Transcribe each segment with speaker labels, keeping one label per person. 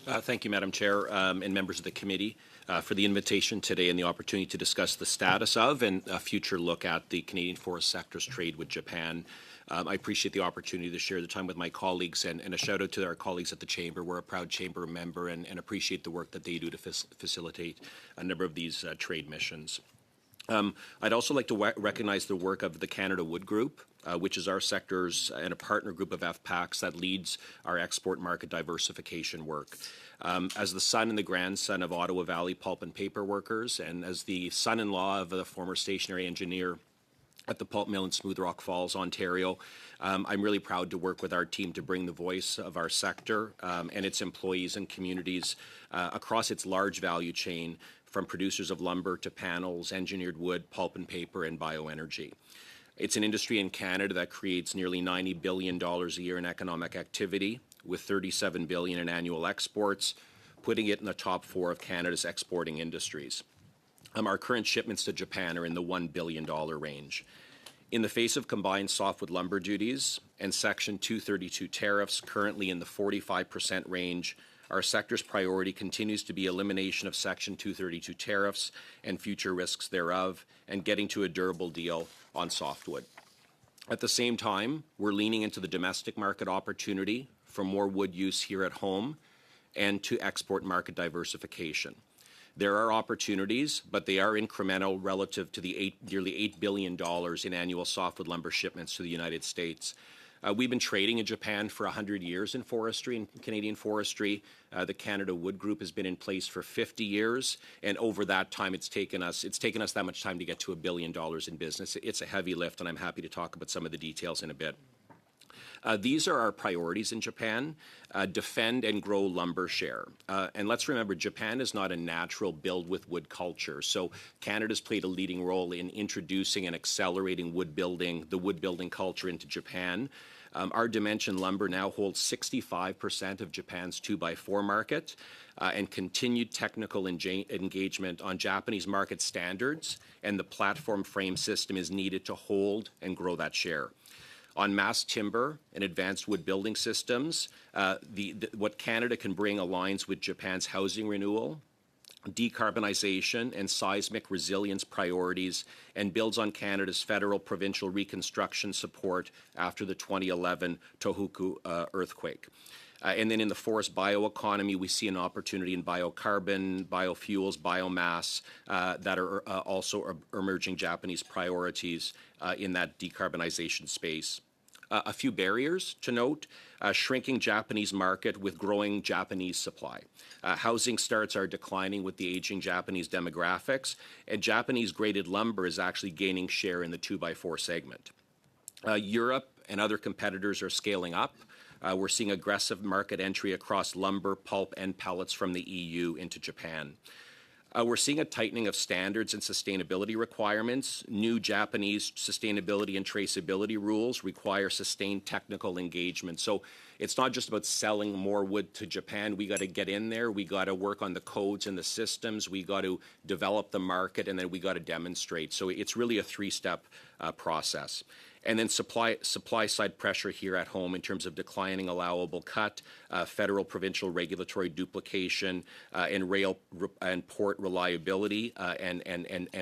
Speaker 1: Thank you, Madam Chair, and members of the committee for the invitation today and the opportunity to discuss the status of and a future look at the Canadian forest sector's trade with Japan. I appreciate the opportunity to share the time with my colleagues, and a shout out to our colleagues at the Chamber. We're a proud Chamber member and appreciate the work that they do to facilitate a number of these trade missions. I'd also like to recognize the work of the Canada Wood Group, which is our sector's and a partner group of FPACs that leads our export market diversification work. As the son and the grandson of Ottawa Valley pulp and paper workers, and as the son-in-law of a former stationary engineer at the pulp mill in Smooth Rock Falls, Ontario, I'm really proud to work with our team to bring the voice of our sector and its employees and communities across its large value chain, from producers of lumber to panels, engineered wood, pulp and paper, and bioenergy. It's an industry in Canada that creates nearly $90 billion a year in economic activity, with $37 billion in annual exports, putting it in the top 4 of Canada's exporting industries. Our current shipments to Japan are in the $1 billion range. In the face of combined softwood lumber duties and Section 232 tariffs currently in the 45% range, our sector's priority continues to be elimination of Section 232 tariffs and future risks thereof, and getting to a durable deal on softwood. At the same time, we're leaning into the domestic market opportunity for more wood use here at home and to export market diversification. There are opportunities, but they are incremental relative to the nearly $8 billion in annual softwood lumber shipments to the United States. We've been trading in Japan for 100 years in forestry, in Canadian forestry. The Canada Wood Group has been in place for 50 years, and over that time it's taken us that much time to get to $1 billion in business. It's a heavy lift, and I'm happy to talk about some of the details in a bit. These are our priorities in Japan: defend and grow lumber share. And let's remember, Japan is not a natural build with wood culture. So Canada's played a leading role in introducing and accelerating the wood building culture into Japan. Our dimension lumber now holds 65% of Japan's 2x4 market, and continued technical engagement on Japanese market standards and the platform frame system is needed to hold and grow that share. On mass timber and advanced wood building systems, what Canada can bring aligns with Japan's housing renewal, decarbonization, and seismic resilience priorities, and builds on Canada's federal provincial reconstruction support after the 2011 Tohoku earthquake. And then in the forest bioeconomy, we see an opportunity in biocarbon, biofuels, biomass that are also emerging Japanese priorities in that decarbonization space. A few barriers to note: shrinking Japanese market with growing Japanese supply. Housing starts are declining with the aging Japanese demographics, and Japanese graded lumber is actually gaining share in the 2x4 segment. Europe and other competitors are scaling up. We're seeing aggressive market entry across lumber, pulp, and pellets from the EU into Japan. We're seeing a tightening of standards and sustainability requirements. New Japanese sustainability and traceability rules require sustained technical engagement. So it's not just about selling more wood to Japan. We got to get in there. We got to work on the codes and the systems. We got to develop the market, and then we got to demonstrate. So it's really a 3-step process. And then supply side pressure here at home in terms of declining allowable cut, federal provincial regulatory duplication, and rail and port reliability, and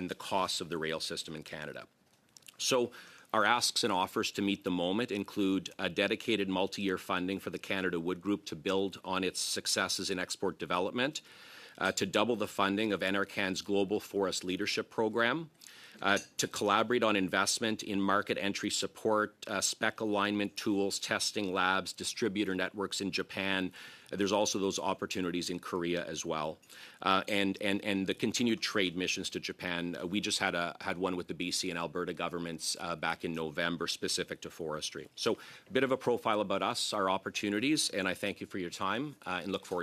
Speaker 1: the costs of the rail system in Canada. So our asks and offers to meet the moment include a dedicated multi-year funding for the Canada Wood Group to build on its successes in export development, to double the funding of NRCan's Global Forest Leadership Program, to collaborate on investment in market entry support, spec alignment tools, testing labs, distributor networks in Japan. There's also those opportunities in Korea as well, and the continued trade missions to Japan. We just had one with the BC and Alberta governments back in November, specific to forestry. So a bit of a profile about us, our opportunities, and I thank you for your time and look forward to